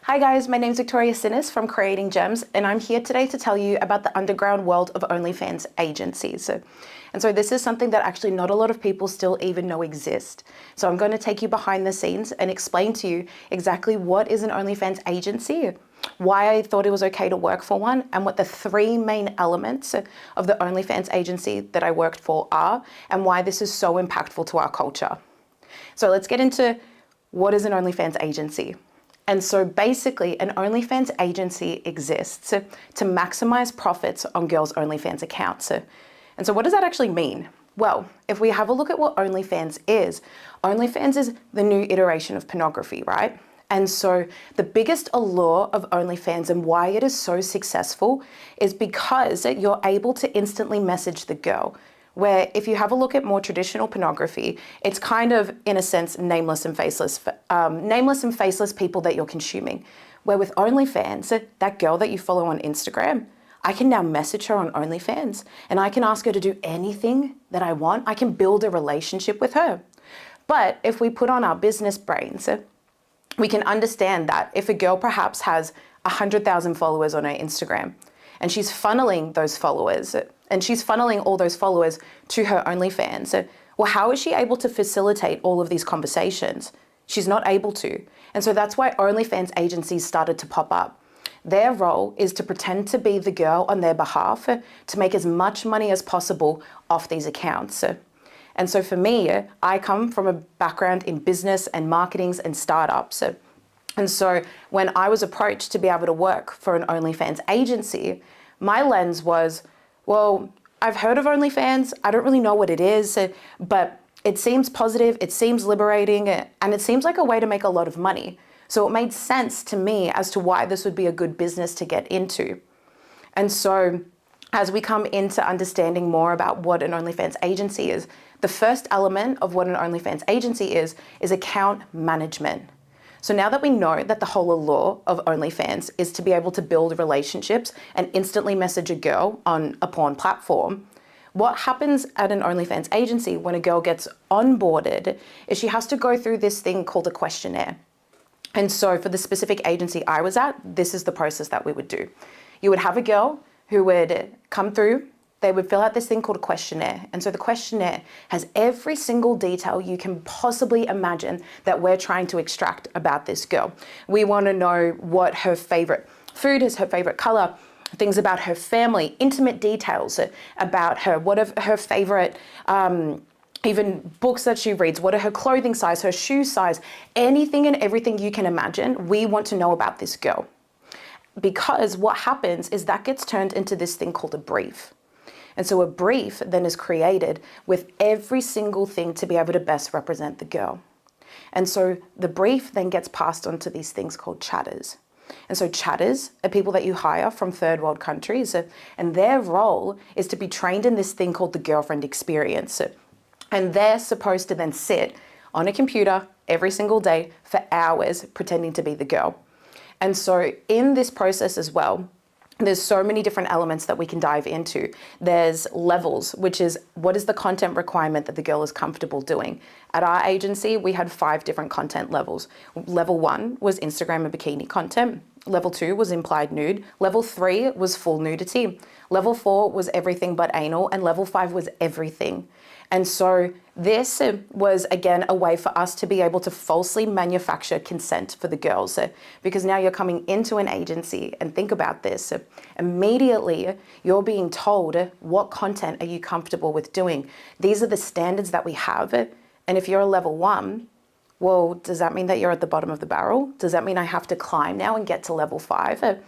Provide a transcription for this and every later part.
Hi guys, my name is Sinis from Creating Gems, and I'm here today to tell you about the underground world of OnlyFans agencies. And so this is something that actually not a lot of people still even know exist. So I'm going to take you behind the scenes and explain to you exactly what is an OnlyFans agency, why I thought it was okay to work for one, and what the three main elements of the OnlyFans agency that I worked for are, and why this is so impactful to our culture. So let's get into what is an OnlyFans agency. And so basically, an OnlyFans agency exists to maximize profits on girls' OnlyFans accounts. And so what does that actually mean? Well, if we have a look at what OnlyFans is the new iteration of pornography, right? And so the biggest allure of OnlyFans and why it is so successful is because you're able to instantly message the girl. Where if you have a look at more traditional pornography, it's kind of, in a sense, nameless and faceless people that you're consuming. Where with OnlyFans, that girl that you follow on Instagram, I can now message her on OnlyFans and I can ask her to do anything that I want. I can build a relationship with her. But if we put on our business brains, we can understand that if a girl perhaps has 100,000 followers on her Instagram and she's funneling those followers and she's funneling all those followers to her OnlyFans, well, how is she able to facilitate all of these conversations? She's not able to. And so that's why OnlyFans agencies started to pop up. Their role is to pretend to be the girl on their behalf to make as much money as possible off these accounts. And so for me, I come from a background in business and marketings and startups. And so when I was approached to be able to work for an OnlyFans agency, my lens was, well, I've heard of OnlyFans. I don't really know what it is, but it seems positive, it seems liberating, and it seems like a way to make a lot of money. So it made sense to me as to why this would be a good business to get into. And so as we come into understanding more about what an OnlyFans agency is, the first element of what an OnlyFans agency is account management. So now that we know that the whole allure of OnlyFans is to be able to build relationships and instantly message a girl on a porn platform, what happens at an OnlyFans agency when a girl gets onboarded is she has to go through this thing called a questionnaire. And so for the specific agency I was at, this is the process that we would do. You would have a girl who would come through, they would fill out this thing called a questionnaire. And so the questionnaire has every single detail you can possibly imagine that we're trying to extract about this girl. We want to know what her favorite food is, her favorite color, things about her family, intimate details about her, what are her favorite even books that she reads, what are her clothing size, her shoe size, anything and everything you can imagine, we want to know about this girl. Because what happens is that gets turned into this thing called a brief. And so a brief then is created with every single thing to be able to best represent the girl. And so the brief then gets passed on to these things called chatters. And so chatters are people that you hire from third world countries, and their role is to be trained in this thing called the girlfriend experience. And they're supposed to then sit on a computer every single day for hours pretending to be the girl. And so in this process as well, there's so many different elements that we can dive into. There's levels, which is what is the content requirement that the girl is comfortable doing. At our agency, we had 5 different content levels. Level 1 was Instagram and bikini content. Level 2 was implied nude. Level 3 was full nudity. Level 4 was everything but anal. And level 5 was everything. And so this was, again, a way for us to be able to falsely manufacture consent for the girls. Because now you're coming into an agency, and think about this. Immediately, you're being told what content are you comfortable with doing. These are the standards that we have. And if you're a level 1, well, does that mean that you're at the bottom of the barrel? Does that mean I have to climb now and get to level 5?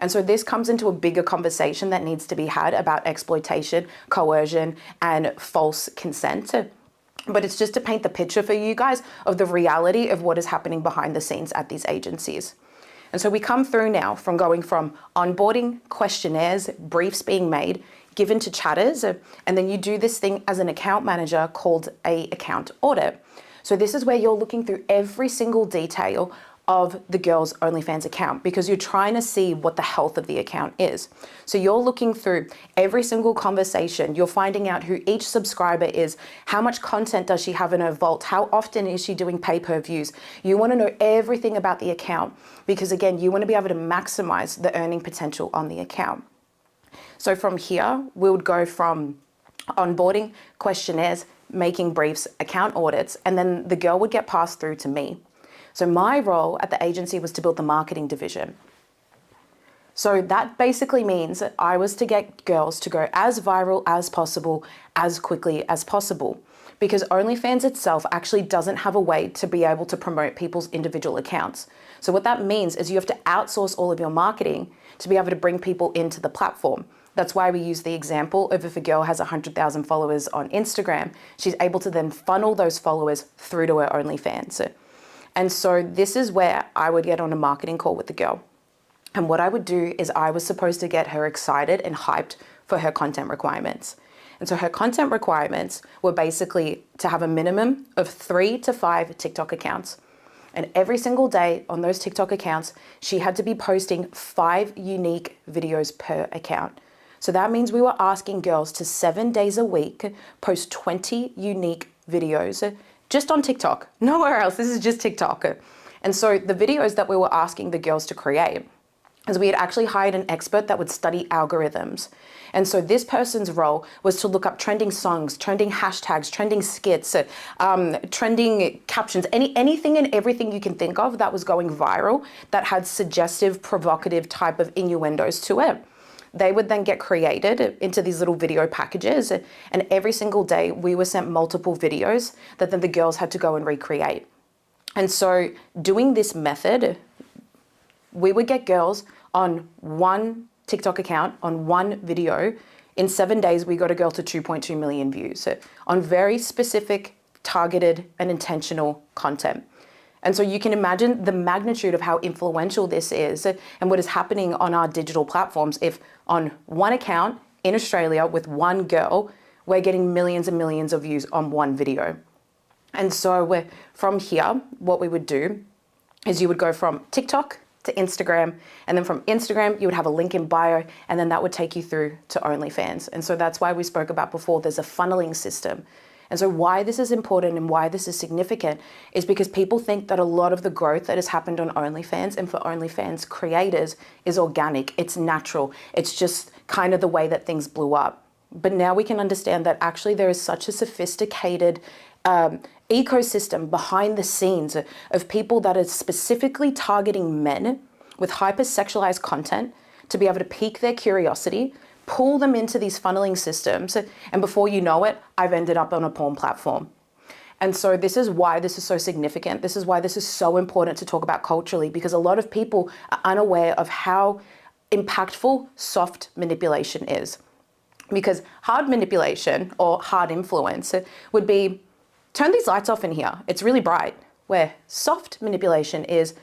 And so this comes into a bigger conversation that needs to be had about exploitation, coercion, and false consent. But it's just to paint the picture for you guys of the reality of what is happening behind the scenes at these agencies. And so we come through now from going from onboarding, questionnaires, briefs being made, given to chatters, and then you do this thing as an account manager called a account audit. So this is where you're looking through every single detail of the girl's OnlyFans account, because you're trying to see what the health of the account is. So you're looking through every single conversation, you're finding out who each subscriber is, how much content does she have in her vault, how often is she doing pay-per-views. You want to know everything about the account because, again, you want to be able to maximize the earning potential on the account. So from here, we would go from onboarding, questionnaires, making briefs, account audits, and then the girl would get passed through to me. So my role at the agency was to build the marketing division. So that basically means that I was to get girls to go as viral as possible, as quickly as possible, because OnlyFans itself actually doesn't have a way to be able to promote people's individual accounts. So what that means is you have to outsource all of your marketing to be able to bring people into the platform. That's why we use the example of if a girl has 100,000 followers on Instagram, she's able to then funnel those followers through to her OnlyFans. And so this is where I would get on a marketing call with the girl. And what I would do is I was supposed to get her excited and hyped for her content requirements. And so her content requirements were basically to have a minimum of 3 to 5 TikTok accounts. And every single day on those TikTok accounts, she had to be posting 5 unique videos per account. So that means we were asking girls to 7 days a week post 20 unique videos just on TikTok, nowhere else. This is just TikTok. And so the videos that we were asking the girls to create is we had actually hired an expert that would study algorithms. And so this person's role was to look up trending songs, trending hashtags, trending skits, trending captions, anything and everything you can think of that was going viral that had suggestive, provocative type of innuendos to it. They would then get created into these little video packages, and every single day we were sent multiple videos that then the girls had to go and recreate. And so doing this method, we would get girls on one TikTok account, on one video. In 7 days, we got a girl to 2.2 million views on very specific, targeted, and intentional content. And so you can imagine the magnitude of how influential this is and what is happening on our digital platforms if on one account in Australia with one girl, we're getting millions and millions of views on one video. And so from here, what we would do is you would go from TikTok to Instagram, and then from Instagram, you would have a link in bio, and then that would take you through to OnlyFans. And so that's why we spoke about before, there's a funneling system. And so why this is important and why this is significant is because people think that a lot of the growth that has happened on OnlyFans and for OnlyFans creators is organic, it's natural, it's just kind of the way that things blew up. But now we can understand that actually there is such a sophisticated ecosystem behind the scenes of people that are specifically targeting men with hypersexualized content to be able to pique their curiosity, pull them into these funneling systems, and before you know it, I've ended up on a porn platform. And so this is why this is so significant. This is why this is so important to talk about culturally, because a lot of people are unaware of how impactful soft manipulation is. Because hard manipulation or hard influence would be, turn these lights off in here, it's really bright. Where soft manipulation is,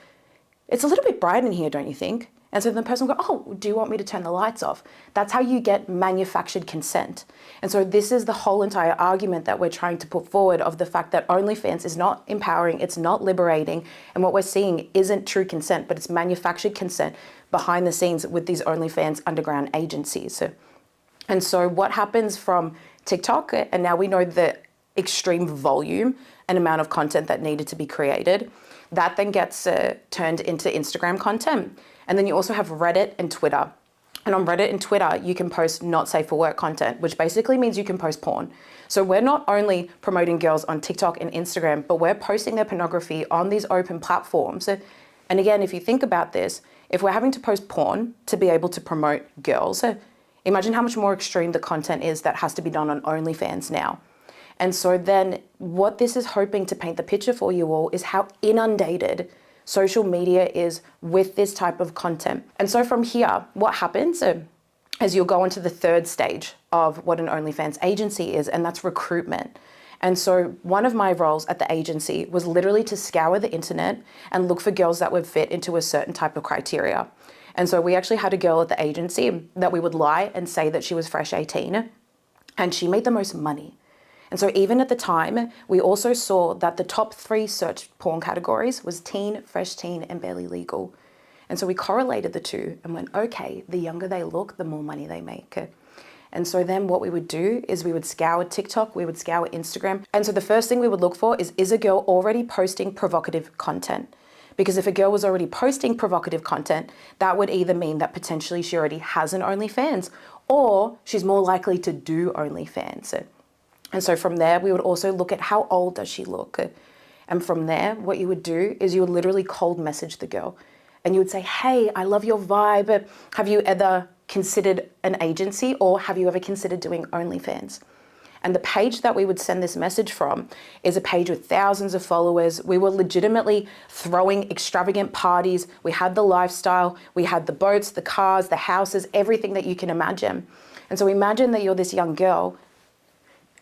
it's a little bit bright in here, don't you think? And so the person will go, oh, do you want me to turn the lights off? That's how you get manufactured consent. And so this is the whole entire argument that we're trying to put forward of the fact that OnlyFans is not empowering, it's not liberating, and what we're seeing isn't true consent, but it's manufactured consent behind the scenes with these OnlyFans underground agencies. And so what happens from TikTok, and now we know the extreme volume and amount of content that needed to be created, that then gets turned into Instagram content. And then you also have Reddit and Twitter. And on Reddit and Twitter, you can post not safe for work content, which basically means you can post porn. So we're not only promoting girls on TikTok and Instagram, but we're posting their pornography on these open platforms. And again, if you think about this, if we're having to post porn to be able to promote girls, imagine how much more extreme the content is that has to be done on OnlyFans now. And so then what this is hoping to paint the picture for you all is how inundated social media is with this type of content. And so from here, what happens is you'll go into the third stage of what an OnlyFans agency is, and that's recruitment. And so one of my roles at the agency was literally to scour the internet and look for girls that would fit into a certain type of criteria. And so we actually had a girl at the agency that we would lie and say that she was fresh 18, and she made the most money. And so even at the time, we also saw that the top 3 search porn categories was teen, fresh teen, and barely legal. And so we correlated the two and went, okay, the younger they look, the more money they make. And so then what we would do is we would scour TikTok, we would scour Instagram. And so the first thing we would look for is a girl already posting provocative content? Because if a girl was already posting provocative content, that would either mean that potentially she already has an OnlyFans, or she's more likely to do OnlyFans. And so from there, we would also look at how old does she look? And from there, what you would do is you would literally cold message the girl. And you would say, hey, I love your vibe. Have you ever considered an agency, or have you ever considered doing OnlyFans? And the page that we would send this message from is a page with thousands of followers. We were legitimately throwing extravagant parties. We had the lifestyle, we had the boats, the cars, the houses, everything that you can imagine. And so imagine that you're this young girl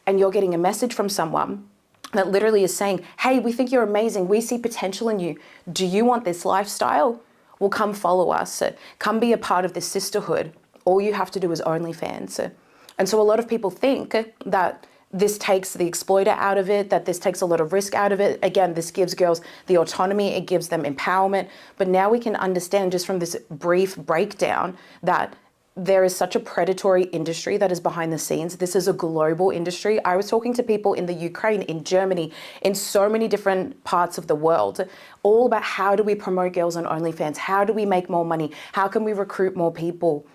and you're getting a message from someone that literally is saying, hey, we think you're amazing. We see potential in you. Do you want this lifestyle? Well, come follow us. Come be a part of this sisterhood. All you have to do is OnlyFans. And so a lot of people think that this takes the exploiter out of it, that this takes a lot of risk out of it. Again, this gives girls the autonomy, it gives them empowerment. But now we can understand just from this brief breakdown that there is such a predatory industry that is behind the scenes. This is a global industry. I was talking to people in the Ukraine, in Germany, in so many different parts of the world, all about how do we promote girls on OnlyFans? How do we make more money? How can we recruit more people?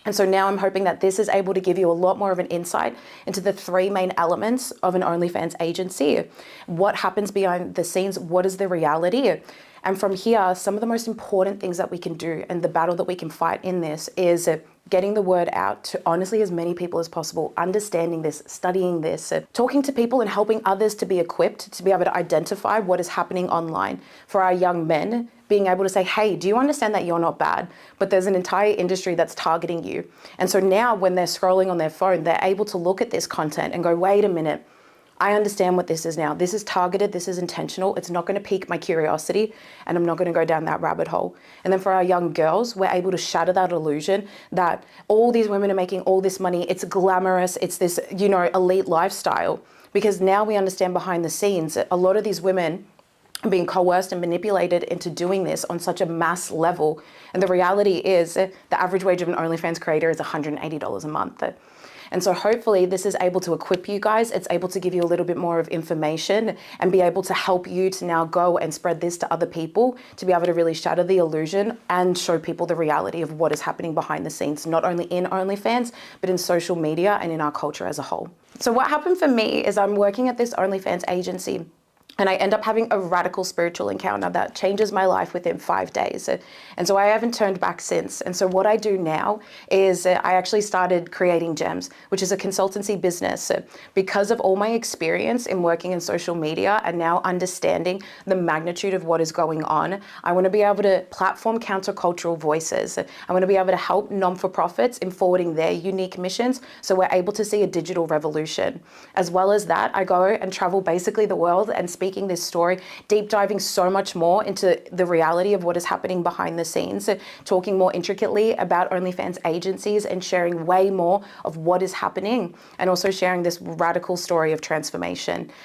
And so now I'm hoping that this is able to give you a lot more of an insight into the 3 main elements of an OnlyFans agency. What happens behind the scenes? What is the reality? And from here, some of the most important things that we can do and the battle that we can fight in this is getting the word out to honestly as many people as possible, understanding this, studying this, talking to people and helping others to be equipped to be able to identify what is happening online. For our young men, being able to say, hey, do you understand that you're not bad, but there's an entire industry that's targeting you? And so now when they're scrolling on their phone, they're able to look at this content and go, wait a minute, I understand what this is now. This is targeted, this is intentional. It's not going to pique my curiosity and I'm not going to go down that rabbit hole. And then for our young girls, we're able to shatter that illusion that all these women are making all this money. It's glamorous. It's this, elite lifestyle. Because now we understand behind the scenes, a lot of these women are being coerced and manipulated into doing this on such a mass level. And the reality is the average wage of an OnlyFans creator is $180 a month. And so hopefully this is able to equip you guys. It's able to give you a little bit more of information and be able to help you to now go and spread this to other people, to be able to really shatter the illusion and show people the reality of what is happening behind the scenes, not only in OnlyFans, but in social media and in our culture as a whole. So what happened for me is I'm working at this OnlyFans agency and I end up having a radical spiritual encounter that changes my life within 5 days. And so I haven't turned back since. And so what I do now is I actually started creating Gems, which is a consultancy business. Because of all my experience in working in social media and now understanding the magnitude of what is going on, I want to be able to platform countercultural voices. I want to be able to help non-for-profits in forwarding their unique missions so we're able to see a digital revolution. As well as that, I go and travel basically the world and speaking this story, deep diving so much more into the reality of what is happening behind the scenes, talking more intricately about OnlyFans agencies and sharing way more of what is happening, and also sharing this radical story of transformation.